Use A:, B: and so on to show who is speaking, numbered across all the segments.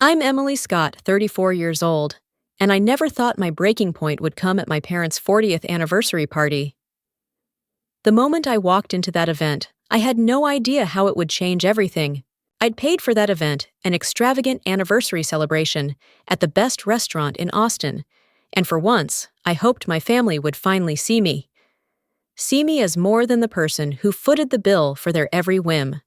A: I'm Emily Scott, 34 years old, and I never thought my breaking point would come at my parents' 40th anniversary party. The moment I walked into that event, I had no idea how it would change everything. I'd paid for that event, an extravagant anniversary celebration, at the best restaurant in Austin, and for once, I hoped my family would finally see me. See me as more than the person who footed the bill for their every whim.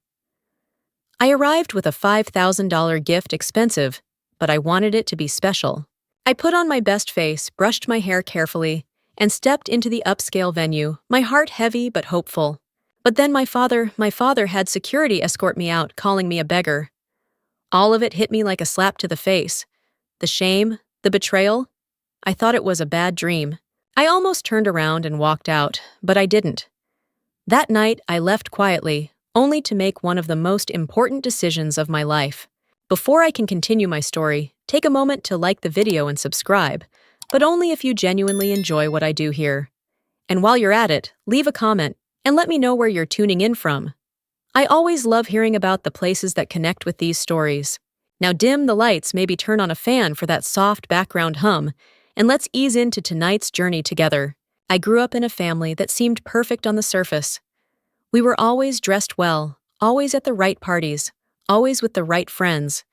A: I arrived with a $5,000 gift expensive, but I wanted it to be special. I put on my best face, brushed my hair carefully, and stepped into the upscale venue, my heart heavy but hopeful. But then my father had security escort me out, calling me a beggar. All of it hit me like a slap to the face. The shame, the betrayal. I thought it was a bad dream. I almost turned around and walked out, but I didn't. That night, I left quietly, only to make one of the most important decisions of my life. Before I can continue my story, take a moment to like the video and subscribe, but only if you genuinely enjoy what I do here. And while you're at it, leave a comment and let me know where you're tuning in from. I always love hearing about the places that connect with these stories. Now dim the lights, maybe turn on a fan for that soft background hum, and let's ease into tonight's journey together. I grew up in a family that seemed perfect on the surface. We were always dressed well, always at the right parties, always with the right friends.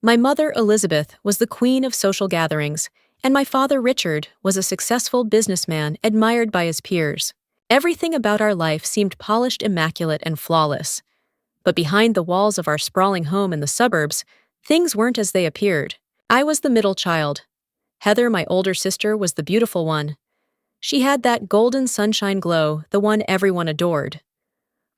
A: My mother, Elizabeth, was the queen of social gatherings, and my father, Richard, was a successful businessman admired by his peers. Everything about our life seemed polished, immaculate, and flawless. But behind the walls of our sprawling home in the suburbs, things weren't as they appeared. I was the middle child. Heather, my older sister, was the beautiful one. She had that golden sunshine glow, the one everyone adored.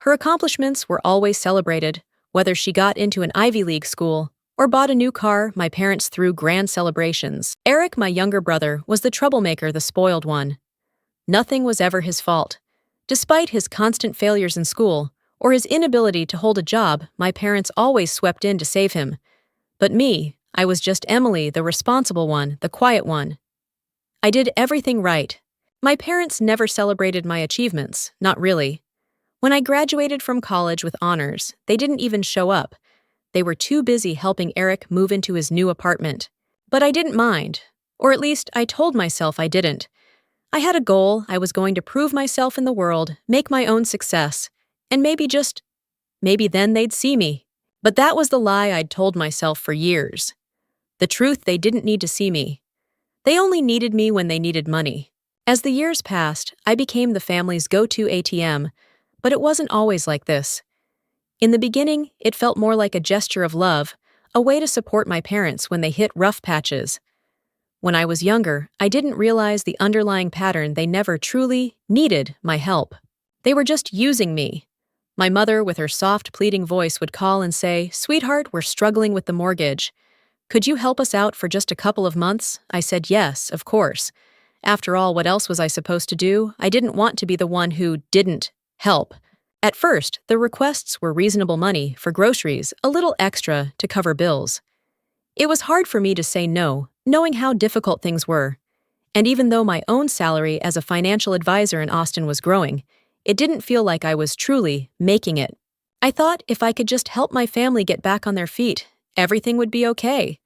A: Her accomplishments were always celebrated, whether she got into an Ivy League school or bought a new car. My parents threw grand celebrations. Eric, my younger brother, was the troublemaker, the spoiled one. Nothing was ever his fault. Despite his constant failures in school or his inability to hold a job, my parents always swept in to save him. But me, I was just Emily, the responsible one, the quiet one. I did everything right. My parents never celebrated my achievements, not really. When I graduated from college with honors, they didn't even show up. They were too busy helping Eric move into his new apartment. But I didn't mind, or at least I told myself I didn't. I had a goal. I was going to prove myself in the world, make my own success, and maybe then they'd see me. But that was the lie I'd told myself for years. The truth, they didn't need to see me. They only needed me when they needed money. As the years passed, I became the family's go-to ATM, but it wasn't always like this. In the beginning, it felt more like a gesture of love, a way to support my parents when they hit rough patches. When I was younger, I didn't realize the underlying pattern. They never truly needed my help. They were just using me. My mother, with her soft, pleading voice, would call and say, "Sweetheart, we're struggling with the mortgage. Could you help us out for just a couple of months?" I said yes, of course. After all, what else was I supposed to do? I didn't want to be the one who didn't help. At first, the requests were reasonable money for groceries, a little extra to cover bills. It was hard for me to say no, knowing how difficult things were. And even though my own salary as a financial advisor in Austin was growing, it didn't feel like I was truly making it. I thought if I could just help my family get back on their feet, everything would be okay.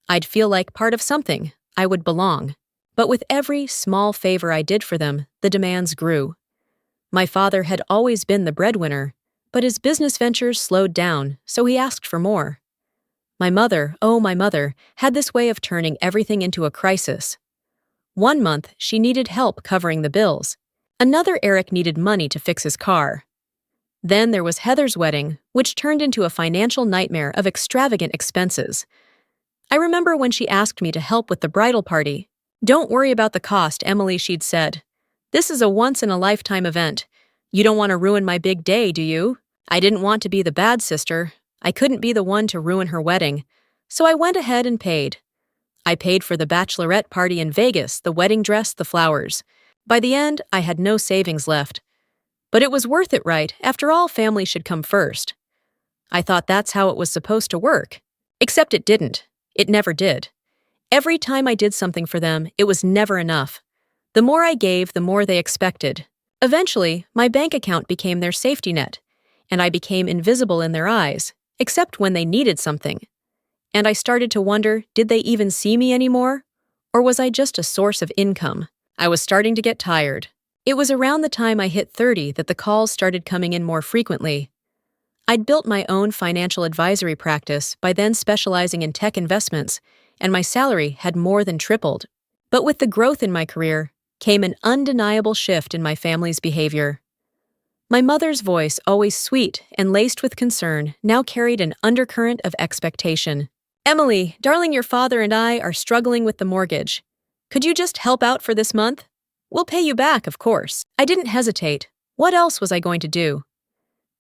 A: I'd feel like part of something. I would belong. But with every small favor I did for them, the demands grew. My father had always been the breadwinner, but his business ventures slowed down, so he asked for more. My mother, had this way of turning everything into a crisis. One month, she needed help covering the bills. Another, Eric needed money to fix his car. Then there was Heather's wedding, which turned into a financial nightmare of extravagant expenses. I remember when she asked me to help with the bridal party. "Don't worry about the cost, Emily," she'd said. "This is a once-in-a-lifetime event. You don't want to ruin my big day, do you?" I didn't want to be the bad sister. I couldn't be the one to ruin her wedding. So I went ahead and paid. I paid for the bachelorette party in Vegas, the wedding dress, the flowers. By the end, I had no savings left. But it was worth it, right? After all, family should come first. I thought that's how it was supposed to work. Except it didn't. It never did. Every time I did something for them, it was never enough. The more I gave, the more they expected. Eventually, my bank account became their safety net, and I became invisible in their eyes, except when they needed something. And I started to wonder, did they even see me anymore? Or was I just a source of income? I was starting to get tired. It was around the time I hit 30 that the calls started coming in more frequently. I'd built my own financial advisory practice by then specializing in tech investments, and my salary had more than tripled. But with the growth in my career came an undeniable shift in my family's behavior. My mother's voice, always sweet and laced with concern, now carried an undercurrent of expectation. "Emily, darling, your father and I are struggling with the mortgage. Could you just help out for this month? We'll pay you back, of course." I didn't hesitate. What else was I going to do?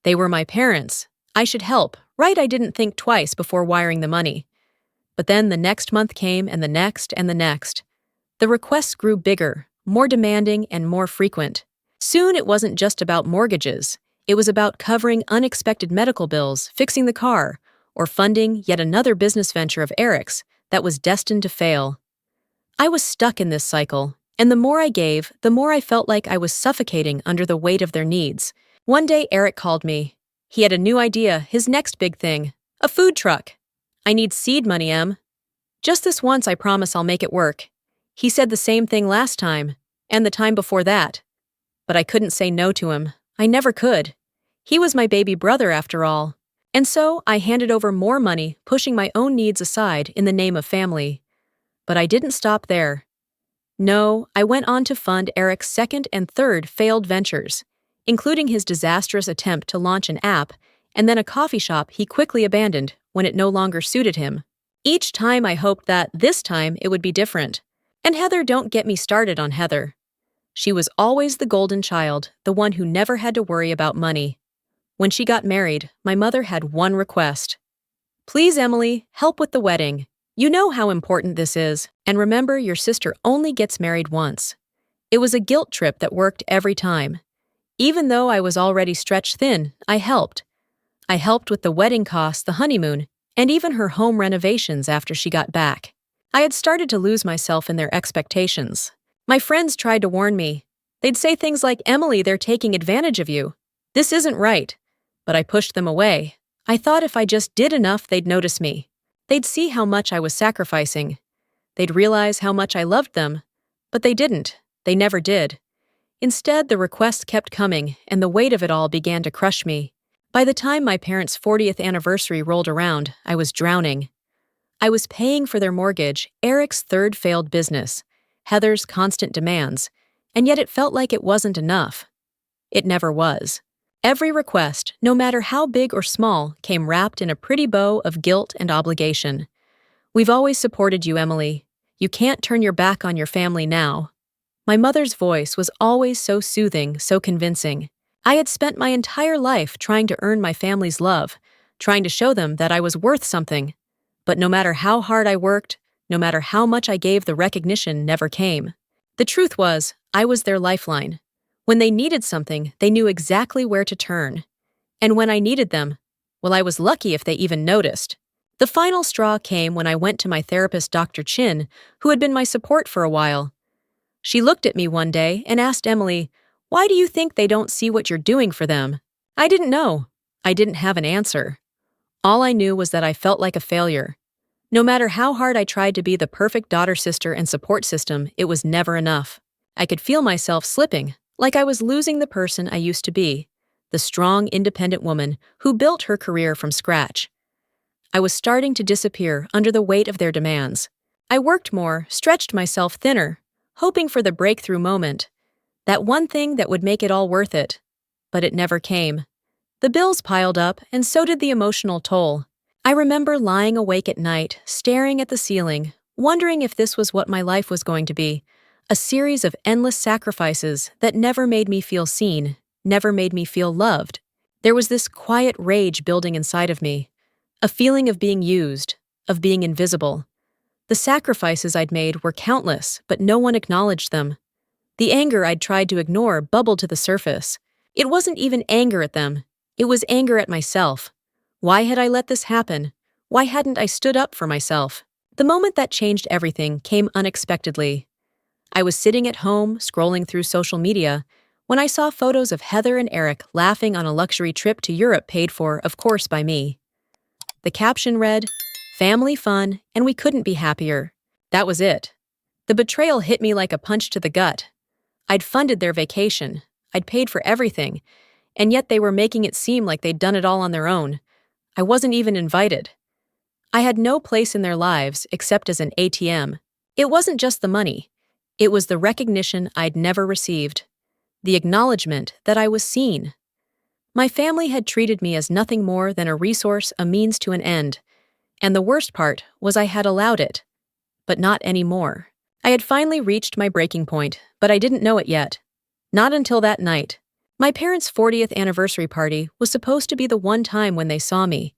A: They were my parents. I should help, right? I didn't think twice before wiring the money. But then the next month came, and the next, and the next. The requests grew bigger, more demanding, and more frequent. Soon it wasn't just about mortgages. It was about covering unexpected medical bills, fixing the car, or funding yet another business venture of Eric's that was destined to fail. I was stuck in this cycle, and the more I gave, the more I felt like I was suffocating under the weight of their needs. One day, Eric called me. He had a new idea, his next big thing, a food truck. "I need seed money, Em. Just this once, I promise I'll make it work." He said the same thing last time, and the time before that. But I couldn't say no to him. I never could. He was my baby brother, after all. And so I handed over more money, pushing my own needs aside in the name of family. But I didn't stop there. No, I went on to fund Eric's second and third failed ventures, including his disastrous attempt to launch an app and then a coffee shop he quickly abandoned when it no longer suited him. Each time I hoped that this time it would be different. And Heather, don't get me started on Heather. She was always the golden child, the one who never had to worry about money. When she got married, my mother had one request. "Please, Emily, help with the wedding. You know how important this is, and remember your sister only gets married once." It was a guilt trip that worked every time. Even though I was already stretched thin, I helped. I helped with the wedding costs, the honeymoon, and even her home renovations after she got back. I had started to lose myself in their expectations. My friends tried to warn me. They'd say things like, "Emily, they're taking advantage of you. This isn't right." But I pushed them away. I thought if I just did enough, they'd notice me. They'd see how much I was sacrificing. They'd realize how much I loved them. But they didn't. They never did. Instead, the requests kept coming, and the weight of it all began to crush me. By the time my parents' 40th anniversary rolled around, I was drowning. I was paying for their mortgage, Eric's third failed business, Heather's constant demands, and yet it felt like it wasn't enough. It never was. Every request, no matter how big or small, came wrapped in a pretty bow of guilt and obligation. "We've always supported you, Emily. You can't turn your back on your family now." My mother's voice was always so soothing, so convincing. I had spent my entire life trying to earn my family's love, trying to show them that I was worth something. But no matter how hard I worked, no matter how much I gave, the recognition never came. The truth was, I was their lifeline. When they needed something, they knew exactly where to turn. And when I needed them, well, I was lucky if they even noticed. The final straw came when I went to my therapist, Dr. Chin, who had been my support for a while. She looked at me one day and asked Emily, "Why do you think they don't see what you're doing for them?" I didn't know. I didn't have an answer. All I knew was that I felt like a failure. No matter how hard I tried to be the perfect daughter, sister, and support system, it was never enough. I could feel myself slipping, like I was losing the person I used to be, the strong, independent woman who built her career from scratch. I was starting to disappear under the weight of their demands. I worked more, stretched myself thinner, hoping for the breakthrough moment, that one thing that would make it all worth it. But it never came. The bills piled up, and so did the emotional toll. I remember lying awake at night, staring at the ceiling, wondering if this was what my life was going to be, a series of endless sacrifices that never made me feel seen, never made me feel loved. There was this quiet rage building inside of me, a feeling of being used, of being invisible. The sacrifices I'd made were countless, but no one acknowledged them. The anger I'd tried to ignore bubbled to the surface. It wasn't even anger at them. It was anger at myself. Why had I let this happen? Why hadn't I stood up for myself? The moment that changed everything came unexpectedly. I was sitting at home, scrolling through social media, when I saw photos of Heather and Eric laughing on a luxury trip to Europe paid for, of course, by me. The caption read, family fun, and we couldn't be happier. That was it. The betrayal hit me like a punch to the gut. I'd funded their vacation, I'd paid for everything, and yet they were making it seem like they'd done it all on their own. I wasn't even invited. I had no place in their lives except as an ATM. It wasn't just the money. It was the recognition I'd never received. The acknowledgment that I was seen. My family had treated me as nothing more than a resource, a means to an end. And the worst part was I had allowed it. But not anymore. I had finally reached my breaking point, but I didn't know it yet. Not until that night. My parents' 40th anniversary party was supposed to be the one time when they saw me.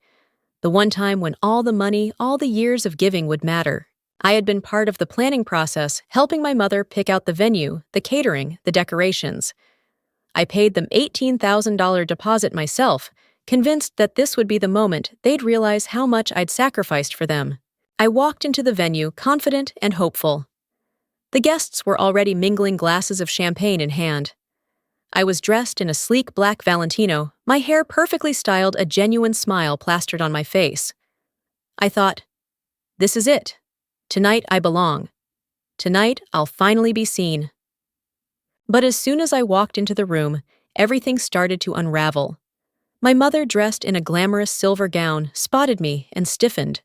A: The one time when all the money, all the years of giving would matter. I had been part of the planning process, helping my mother pick out the venue, the catering, the decorations. I paid them $18,000 deposit myself, convinced that this would be the moment they'd realize how much I'd sacrificed for them. I walked into the venue confident and hopeful. The guests were already mingling glasses of champagne in hand. I was dressed in a sleek black Valentino, my hair perfectly styled, a genuine smile plastered on my face. I thought, this is it. Tonight I belong. Tonight I'll finally be seen. But as soon as I walked into the room, everything started to unravel. My mother, dressed in a glamorous silver gown, spotted me and stiffened.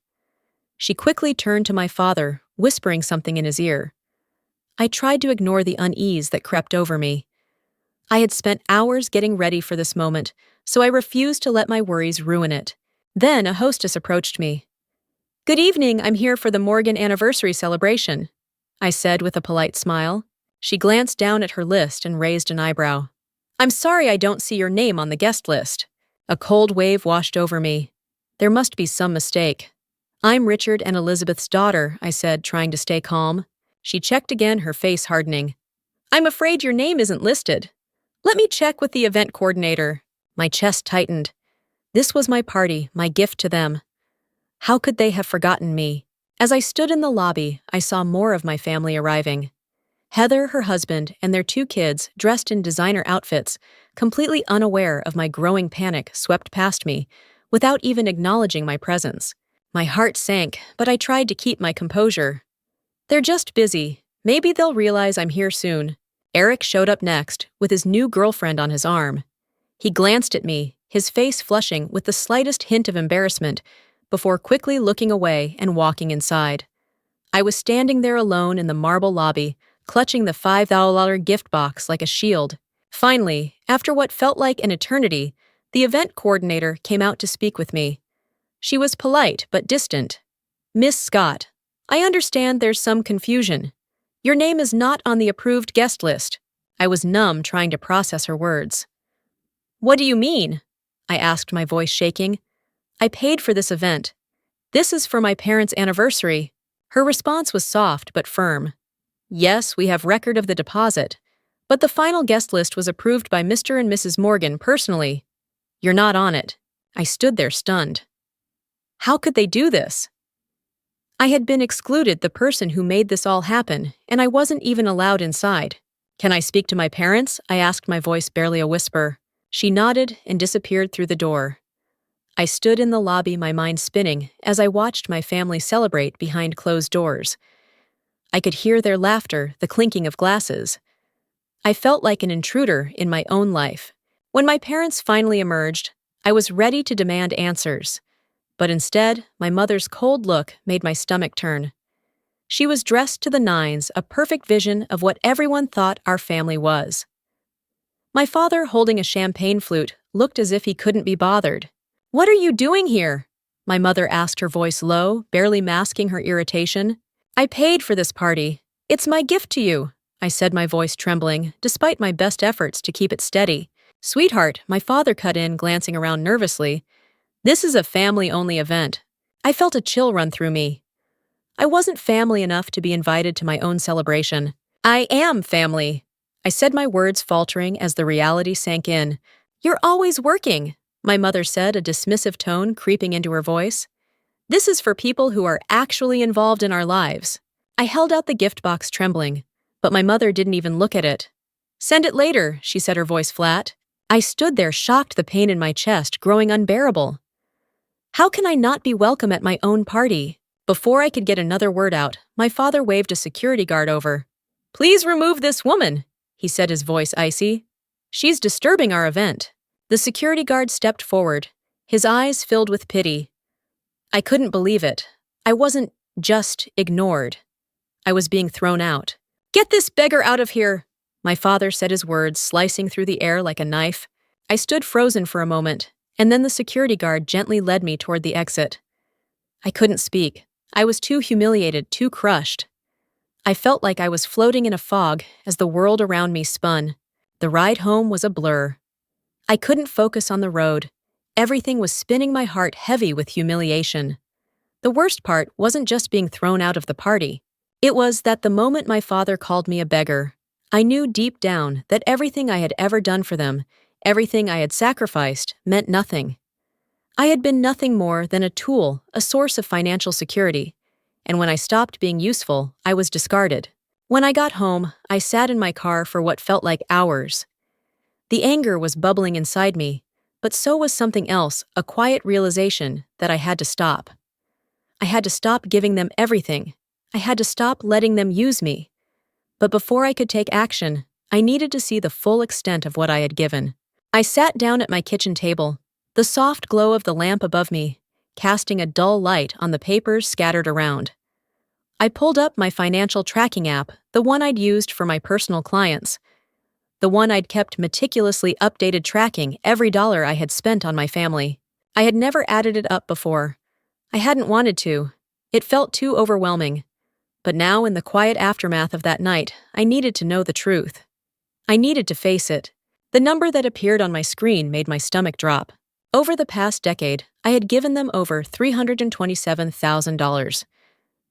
A: She quickly turned to my father, whispering something in his ear. I tried to ignore the unease that crept over me. I had spent hours getting ready for this moment, so I refused to let my worries ruin it. Then a hostess approached me. "Good evening, I'm here for the Morgan anniversary celebration," I said with a polite smile. She glanced down at her list and raised an eyebrow. "I'm sorry I don't see your name on the guest list." A cold wave washed over me. There must be some mistake. "I'm Richard and Elizabeth's daughter," I said, trying to stay calm. She checked again, her face hardening. "I'm afraid your name isn't listed. Let me check with the event coordinator." My chest tightened. This was my party, my gift to them. How could they have forgotten me? As I stood in the lobby, I saw more of my family arriving. Heather, her husband, and their 2 kids, dressed in designer outfits, completely unaware of my growing panic, swept past me, without even acknowledging my presence. My heart sank, but I tried to keep my composure. "They're just busy. Maybe they'll realize I'm here soon." Eric showed up next, with his new girlfriend on his arm. He glanced at me, his face flushing with the slightest hint of embarrassment, before quickly looking away and walking inside. I was standing there alone in the marble lobby, clutching the $5 gift box like a shield. Finally, after what felt like an eternity, the event coordinator came out to speak with me. She was polite but distant. "Miss Scott, I understand there's some confusion. Your name is not on the approved guest list." I was numb, trying to process her words. "What do you mean?" I asked, my voice shaking. "I paid for this event. This is for my parents' anniversary." Her response was soft but firm. "Yes, we have record of the deposit, but the final guest list was approved by Mr. and Mrs. Morgan personally. You're not on it." I stood there stunned. How could they do this? I had been excluded, the person who made this all happen, and I wasn't even allowed inside. "Can I speak to my parents?" I asked, my voice barely a whisper. She nodded and disappeared through the door. I stood in the lobby, my mind spinning, as I watched my family celebrate behind closed doors. I could hear their laughter, the clinking of glasses. I felt like an intruder in my own life. When my parents finally emerged, I was ready to demand answers. But instead, my mother's cold look made my stomach turn. She was dressed to the nines, a perfect vision of what everyone thought our family was. My father, holding a champagne flute, looked as if he couldn't be bothered. "What are you doing here?" my mother asked, her voice low, barely masking her irritation. "I paid for this party. It's my gift to you," I said, my voice trembling, despite my best efforts to keep it steady. "Sweetheart," my father cut in, glancing around nervously. "This is a family-only event." I felt a chill run through me. I wasn't family enough to be invited to my own celebration. "I am family," I said, my words faltering as the reality sank in. "You're always working," my mother said, a dismissive tone creeping into her voice. "This is for people who are actually involved in our lives." I held out the gift box, trembling, but my mother didn't even look at it. "Send it later," she said, her voice flat. I stood there, shocked, the pain in my chest growing unbearable. How can I not be welcome at my own party? Before I could get another word out, my father waved a security guard over. Please remove this woman, he said, his voice icy. She's disturbing our event. The security guard stepped forward, his eyes filled with pity. I couldn't believe it. I wasn't just ignored. I was being thrown out. Get this beggar out of here, my father said, his words slicing through the air like a knife. I stood frozen for a moment, and then the security guard gently led me toward the exit. I couldn't speak. I was too humiliated, too crushed. I felt like I was floating in a fog as the world around me spun. The ride home was a blur. I couldn't focus on the road. Everything was spinning my heart heavy with humiliation. The worst part wasn't just being thrown out of the party. It was that the moment my father called me a beggar, I knew deep down that everything I had ever done for them, everything I had sacrificed, meant nothing. I had been nothing more than a tool, a source of financial security, and when I stopped being useful, I was discarded. When I got home, I sat in my car for what felt like hours. The anger was bubbling inside me, but so was something else, a quiet realization that I had to stop. I had to stop giving them everything. I had to stop letting them use me. But before I could take action, I needed to see the full extent of what I had given. I sat down at my kitchen table, the soft glow of the lamp above me, casting a dull light on the papers scattered around. I pulled up my financial tracking app, the one I'd used for my personal clients, the one I'd kept meticulously updated tracking every dollar I had spent on my family. I had never added it up before. I hadn't wanted to. It felt too overwhelming. But now, in the quiet aftermath of that night, I needed to know the truth. I needed to face it. The number that appeared on my screen made my stomach drop. Over the past decade, I had given them over $327,000.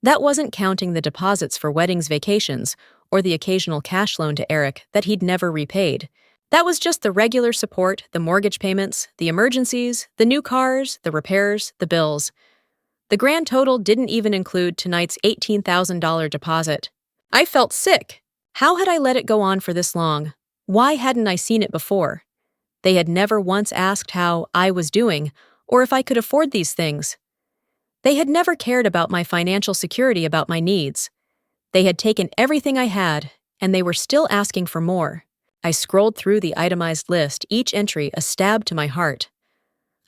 A: That wasn't counting the deposits for weddings, vacations, or the occasional cash loan to Eric that he'd never repaid. That was just the regular support, the mortgage payments, the emergencies, the new cars, the repairs, the bills. The grand total didn't even include tonight's $18,000 deposit. I felt sick. How had I let it go on for this long? Why hadn't I seen it before? They had never once asked how I was doing, or if I could afford these things. They had never cared about my financial security, about my needs. They had taken everything I had, and they were still asking for more. I scrolled through the itemized list, each entry a stab to my heart.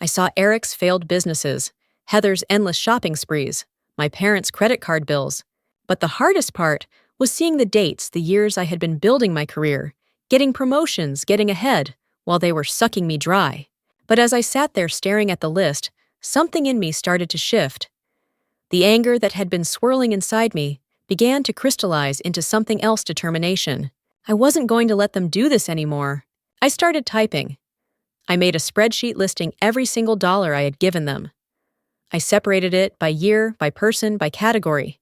A: I saw Eric's failed businesses, Heather's endless shopping sprees, my parents' credit card bills. But the hardest part was seeing the dates, the years I had been building my career, getting promotions, getting ahead, while they were sucking me dry. But as I sat there staring at the list, something in me started to shift. The anger that had been swirling inside me began to crystallize into something else: determination. I wasn't going to let them do this anymore. I started typing. I made a spreadsheet listing every single dollar I had given them. I separated it by year, by person, by category.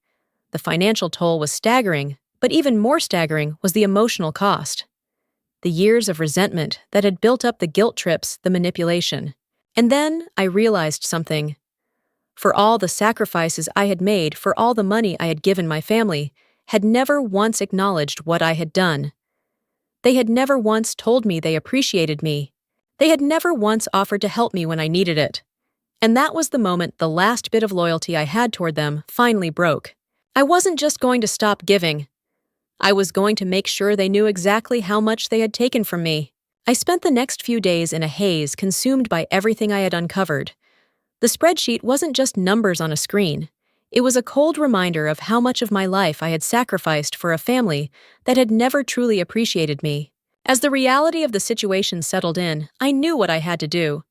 A: The financial toll was staggering, but even more staggering was the emotional cost. The years of resentment that had built up, the guilt trips, the manipulation. And then I realized something. For all the sacrifices I had made, for all the money I had given my family, had never once acknowledged what I had done. They had never once told me they appreciated me. They had never once offered to help me when I needed it. And that was the moment the last bit of loyalty I had toward them finally broke. I wasn't just going to stop giving. I was going to make sure they knew exactly how much they had taken from me. I spent the next few days in a haze, consumed by everything I had uncovered. The spreadsheet wasn't just numbers on a screen. It was a cold reminder of how much of my life I had sacrificed for a family that had never truly appreciated me. As the reality of the situation settled in, I knew what I had to do.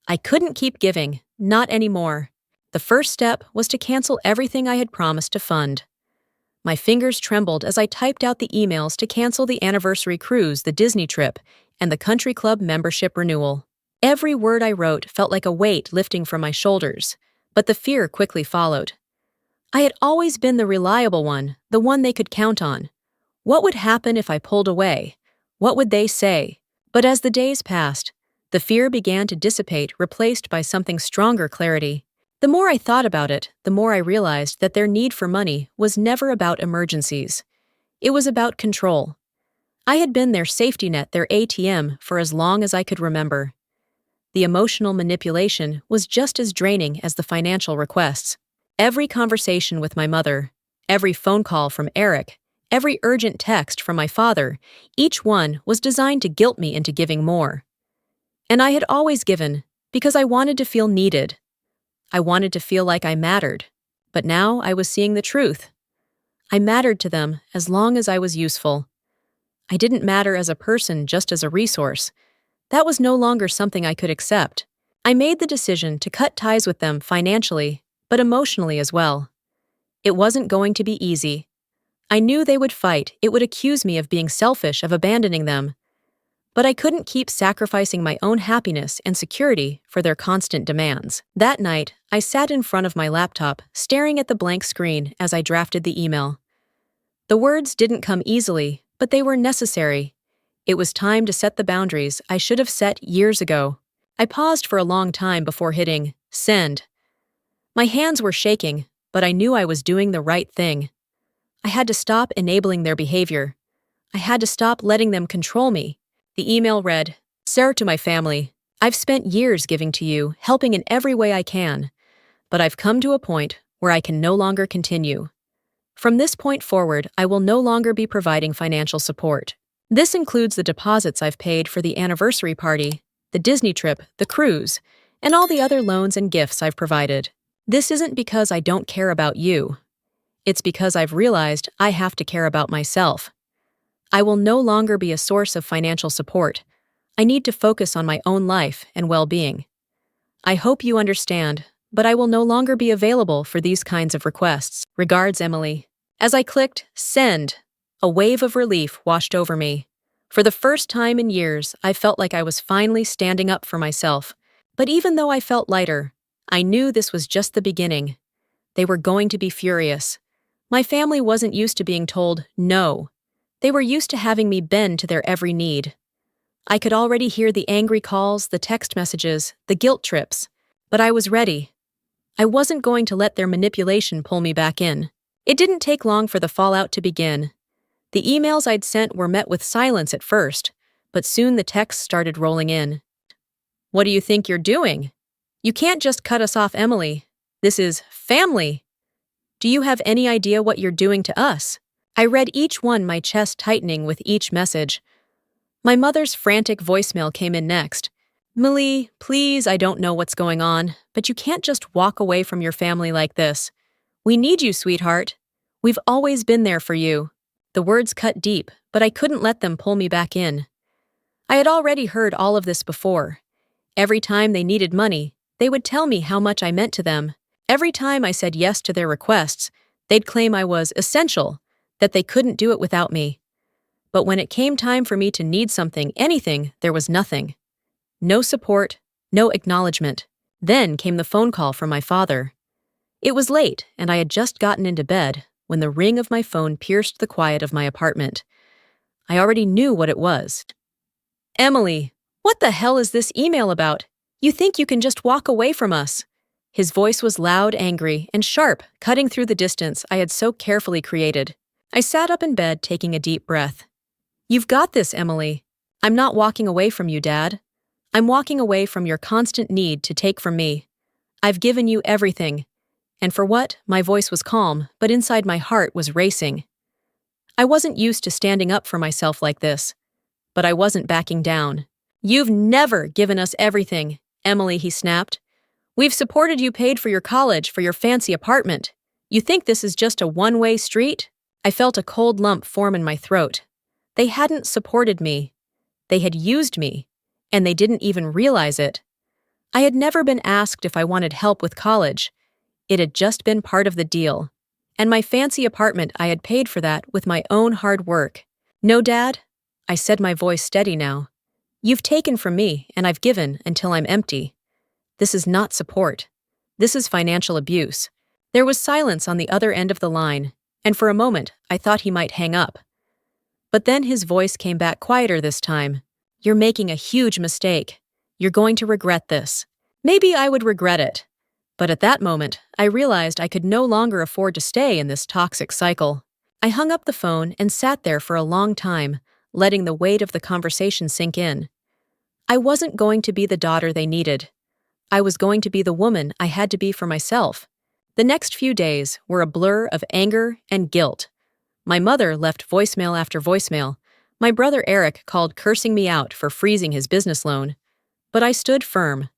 A: I couldn't keep giving, not anymore. The first step was to cancel everything I had promised to fund. My fingers trembled as I typed out the emails to cancel the anniversary cruise, the Disney trip, and the country club membership renewal. Every word I wrote felt like a weight lifting from my shoulders, but the fear quickly followed. I had always been the reliable one, the one they could count on. What would happen if I pulled away? What would they say? But as the days passed, the fear began to dissipate, replaced by something stronger: clarity. The more I thought about it, the more I realized that their need for money was never about emergencies. It was about control. I had been their safety net, their ATM, for as long as I could remember. the emotional manipulation was just as draining as the financial requests. Every conversation with my mother, every phone call from Eric, every urgent text from my father, each one was designed to guilt me into giving more. And I had always given because I wanted to feel needed. I wanted to feel like I mattered. But now I was seeing the truth. I mattered to them as long as I was useful. I didn't matter as a person, just as a resource. That was no longer something I could accept. I made the decision to cut ties with them financially, but emotionally as well. It wasn't going to be easy. I knew they would fight. It would accuse me of being selfish, of abandoning them. But I couldn't keep sacrificing my own happiness and security for their constant demands. That night, I sat in front of my laptop, staring at the blank screen as I drafted the email. The words didn't come easily, but they were necessary. It was time to set the boundaries I should have set years ago. I paused for a long time before hitting send. My hands were shaking, but I knew I was doing the right thing. I had to stop enabling their behavior. I had to stop letting them control me. The email read, "Sarah, to my family, I've spent years giving to you, helping in every way I can, but I've come to a point where I can no longer continue. From this point forward, I will no longer be providing financial support. This includes the deposits I've paid for the anniversary party, the Disney trip, the cruise, and all the other loans and gifts I've provided. This isn't because I don't care about you. It's because I've realized I have to care about myself. I will no longer be a source of financial support. I need to focus on my own life and well-being. I hope you understand, but I will no longer be available for these kinds of requests. Regards, Emily." As I clicked send, a wave of relief washed over me. For the first time in years, I felt like I was finally standing up for myself. But even though I felt lighter, I knew this was just the beginning. They were going to be furious. My family wasn't used to being told no. They were used to having me bend to their every need. I could already hear the angry calls, the text messages, the guilt trips. But I was ready. I wasn't going to let their manipulation pull me back in. It didn't take long for the fallout to begin. The emails I'd sent were met with silence at first, but soon the texts started rolling in. "What do you think you're doing? You can't just cut us off, Emily. This is family. Do you have any idea what you're doing to us?" I read each one, my chest tightening with each message. My mother's frantic voicemail came in next. "Millie, please, I don't know what's going on, but you can't just walk away from your family like this. We need you, sweetheart. We've always been there for you." The words cut deep, but I couldn't let them pull me back in. I had already heard all of this before. Every time they needed money, they would tell me how much I meant to them. Every time I said yes to their requests, they'd claim I was essential, that they couldn't do it without me. But when it came time for me to need something, anything, there was nothing. No support, no acknowledgement. Then came the phone call from my father. It was late, and I had just gotten into bed when the ring of my phone pierced the quiet of my apartment. I already knew what it was. "Emily, what the hell is this email about? You think you can just walk away from us?" His voice was loud, angry, and sharp, cutting through the distance I had so carefully created. I sat up in bed, taking a deep breath. "You've got this, Emily. I'm not walking away from you, Dad. I'm walking away from your constant need to take from me. I've given you everything. And for what?" My voice was calm, but inside my heart was racing. I wasn't used to standing up for myself like this, but I wasn't backing down. "You've never given us everything, Emily," he snapped. "We've supported you, paid for your college, for your fancy apartment. You think this is just a one-way street?" I felt a cold lump form in my throat. They hadn't supported me. They had used me, and they didn't even realize it. I had never been asked if I wanted help with college. It had just been part of the deal. And my fancy apartment, I had paid for that with my own hard work. "No, Dad," I said, my voice steady now. "You've taken from me, and I've given until I'm empty. This is not support. This is financial abuse." There was silence on the other end of the line, and for a moment I thought he might hang up. But then his voice came back quieter this time. "You're making a huge mistake. You're going to regret this." Maybe I would regret it. But at that moment, I realized I could no longer afford to stay in this toxic cycle. I hung up the phone and sat there for a long time, letting the weight of the conversation sink in. I wasn't going to be the daughter they needed. I was going to be the woman I had to be for myself. The next few days were a blur of anger and guilt. My mother left voicemail after voicemail. My brother Eric called cursing me out for freezing his business loan. But I stood firm.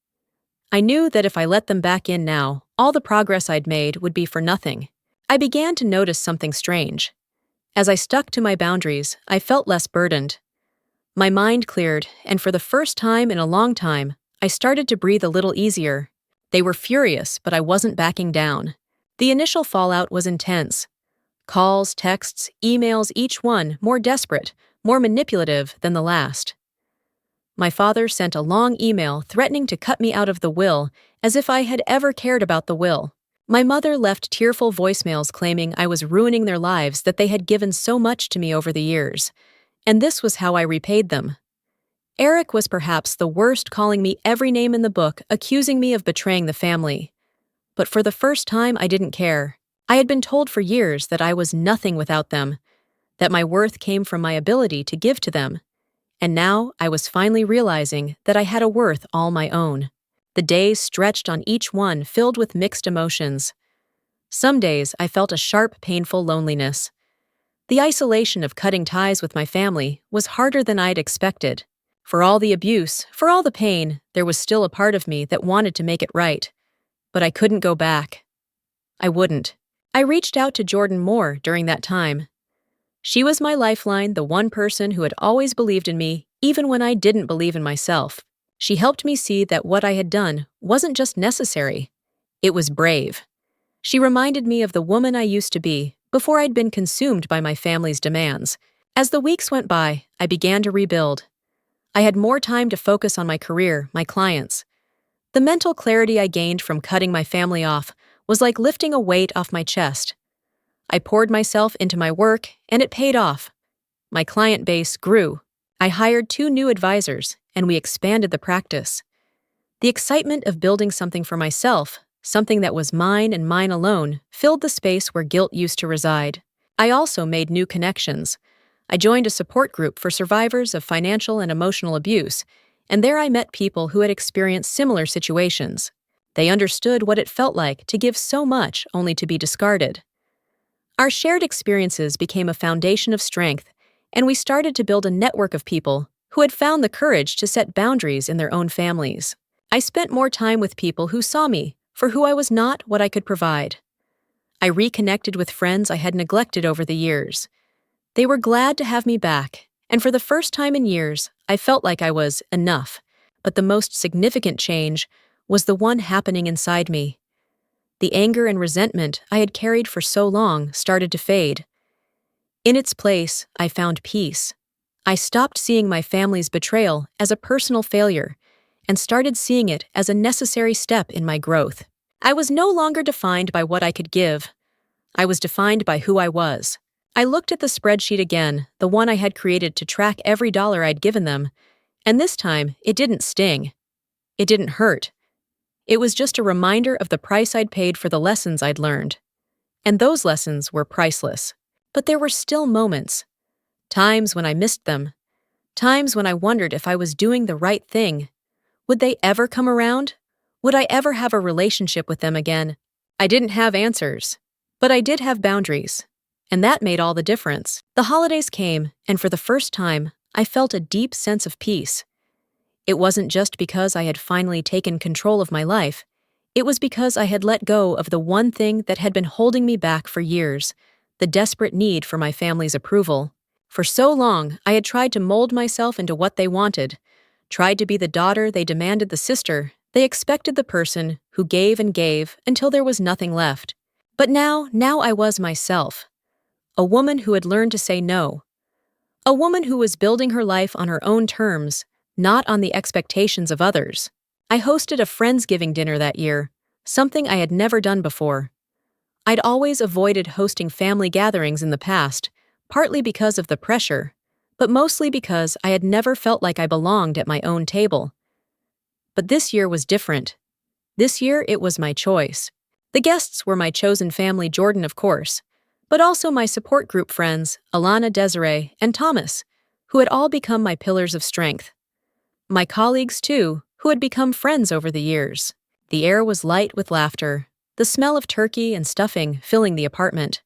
A: I knew that if I let them back in now, all the progress I'd made would be for nothing. I began to notice something strange. As I stuck to my boundaries, I felt less burdened. My mind cleared, and for the first time in a long time, I started to breathe a little easier. They were furious, but I wasn't backing down. The initial fallout was intense. Calls, texts, emails, each one more desperate, more manipulative than the last. My father sent a long email threatening to cut me out of the will, as if I had ever cared about the will. My mother left tearful voicemails claiming I was ruining their lives, that they had given so much to me over the years. And this was how I repaid them. Eric was perhaps the worst, calling me every name in the book, accusing me of betraying the family. But for the first time, I didn't care. I had been told for years that I was nothing without them, that my worth came from my ability to give to them. And now I was finally realizing that I had a worth all my own. The days stretched on each one, filled with mixed emotions. Some days I felt a sharp, painful loneliness. The isolation of cutting ties with my family was harder than I'd expected. For all the abuse, for all the pain, there was still a part of me that wanted to make it right. But I couldn't go back. I wouldn't. I reached out to Jordan more during that time. She was my lifeline, the one person who had always believed in me, even when I didn't believe in myself. She helped me see that what I had done wasn't just necessary. It was brave. She reminded me of the woman I used to be before I'd been consumed by my family's demands. As the weeks went by, I began to rebuild. I had more time to focus on my career, my clients. The mental clarity I gained from cutting my family off was like lifting a weight off my chest. I poured myself into my work, and it paid off. My client base grew. I hired 2 new advisors, and we expanded the practice. The excitement of building something for myself, something that was mine and mine alone, filled the space where guilt used to reside. I also made new connections. I joined a support group for survivors of financial and emotional abuse, and there I met people who had experienced similar situations. They understood what it felt like to give so much only to be discarded. Our shared experiences became a foundation of strength, and we started to build a network of people who had found the courage to set boundaries in their own families. I spent more time with people who saw me for who I was, not what I could provide. I reconnected with friends I had neglected over the years. They were glad to have me back, and for the first time in years, I felt like I was enough. But the most significant change was the one happening inside me. The anger and resentment I had carried for so long started to fade. In its place, I found peace. I stopped seeing my family's betrayal as a personal failure and started seeing it as a necessary step in my growth. I was no longer defined by what I could give. I was defined by who I was. I looked at the spreadsheet again, the one I had created to track every dollar I'd given them, and this time it didn't sting. It didn't hurt. It was just a reminder of the price I'd paid for the lessons I'd learned. And those lessons were priceless. But there were still moments. Times when I missed them. Times when I wondered if I was doing the right thing. Would they ever come around? Would I ever have a relationship with them again? I didn't have answers, but I did have boundaries. And that made all the difference. The holidays came, and for the first time, I felt a deep sense of peace. It wasn't just because I had finally taken control of my life. It was because I had let go of the one thing that had been holding me back for years, the desperate need for my family's approval. For so long, I had tried to mold myself into what they wanted, tried to be the daughter they demanded, the sister they expected, the person who gave and gave until there was nothing left. But now I was myself. A woman who had learned to say no. A woman who was building her life on her own terms, not on the expectations of others. I hosted a Friendsgiving dinner that year, something I had never done before. I'd always avoided hosting family gatherings in the past, partly because of the pressure, but mostly because I had never felt like I belonged at my own table. But this year was different. This year it was my choice. The guests were my chosen family, Jordan, of course, but also my support group friends, Alana, Desiree, and Thomas, who had all become my pillars of strength. My colleagues, too, who had become friends over the years. The air was light with laughter, the smell of turkey and stuffing filling the apartment.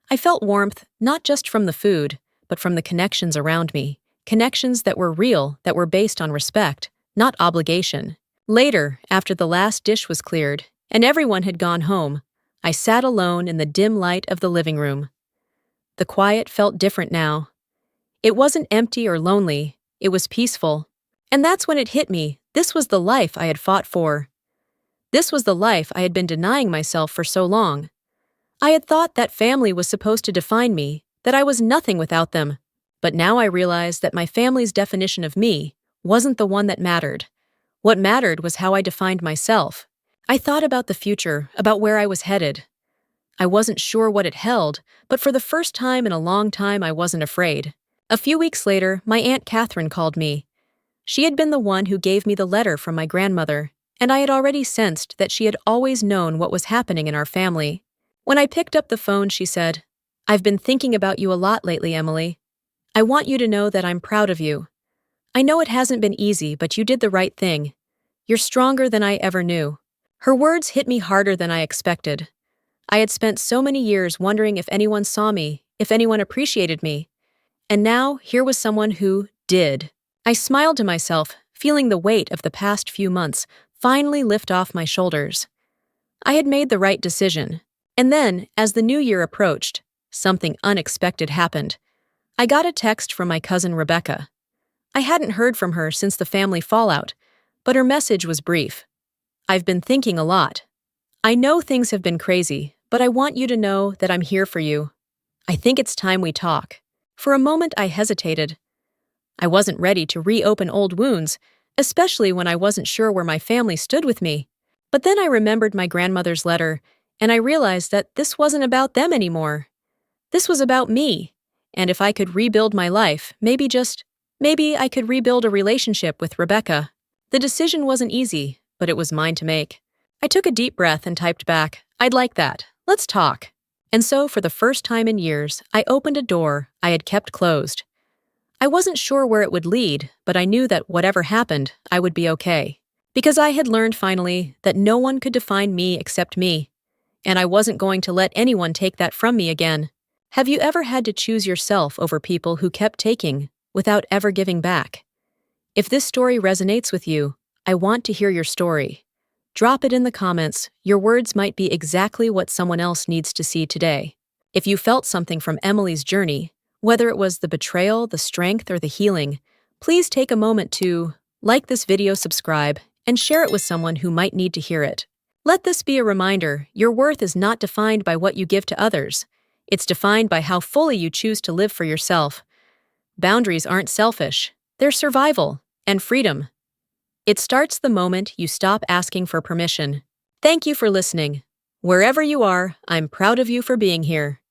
A: I felt warmth not just from the food, but from the connections around me, connections that were real, that were based on respect, not obligation. Later, after the last dish was cleared and everyone had gone home, I sat alone in the dim light of the living room. The quiet felt different now. It wasn't empty or lonely, it was peaceful. And that's when it hit me, this was the life I had fought for. This was the life I had been denying myself for so long. I had thought that family was supposed to define me, that I was nothing without them. But now I realized that my family's definition of me wasn't the one that mattered. What mattered was how I defined myself. I thought about the future, about where I was headed. I wasn't sure what it held, but for the first time in a long time I wasn't afraid. A few weeks later, my Aunt Catherine called me. She had been the one who gave me the letter from my grandmother, and I had already sensed that she had always known what was happening in our family. When I picked up the phone, she said, "I've been thinking about you a lot lately, Emily. I want you to know that I'm proud of you. I know it hasn't been easy, but you did the right thing. You're stronger than I ever knew." Her words hit me harder than I expected. I had spent so many years wondering if anyone saw me, if anyone appreciated me. And now, here was someone who did. I smiled to myself, feeling the weight of the past few months finally lift off my shoulders. I had made the right decision. And then, as the new year approached, something unexpected happened. I got a text from my cousin Rebecca. I hadn't heard from her since the family fallout, but her message was brief. "I've been thinking a lot. I know things have been crazy, but I want you to know that I'm here for you. I think it's time we talk." For a moment I hesitated. I wasn't ready to reopen old wounds, especially when I wasn't sure where my family stood with me. But then I remembered my grandmother's letter, and I realized that this wasn't about them anymore. This was about me. And if I could rebuild my life, maybe I could rebuild a relationship with Rebecca. The decision wasn't easy, but it was mine to make. I took a deep breath and typed back, "I'd like that. Let's talk." And so, for the first time in years, I opened a door I had kept closed. I wasn't sure where it would lead, but I knew that whatever happened, I would be okay. Because I had learned finally that no one could define me except me. And I wasn't going to let anyone take that from me again. Have you ever had to choose yourself over people who kept taking without ever giving back? If this story resonates with you, I want to hear your story. Drop it in the comments. Your words might be exactly what someone else needs to see today. If you felt something from Emily's journey, whether it was the betrayal, the strength, or the healing, please take a moment to like this video, subscribe, and share it with someone who might need to hear it. Let this be a reminder, your worth is not defined by what you give to others. It's defined by how fully you choose to live for yourself. Boundaries aren't selfish. They're survival and freedom. It starts the moment you stop asking for permission. Thank you for listening. Wherever you are, I'm proud of you for being here.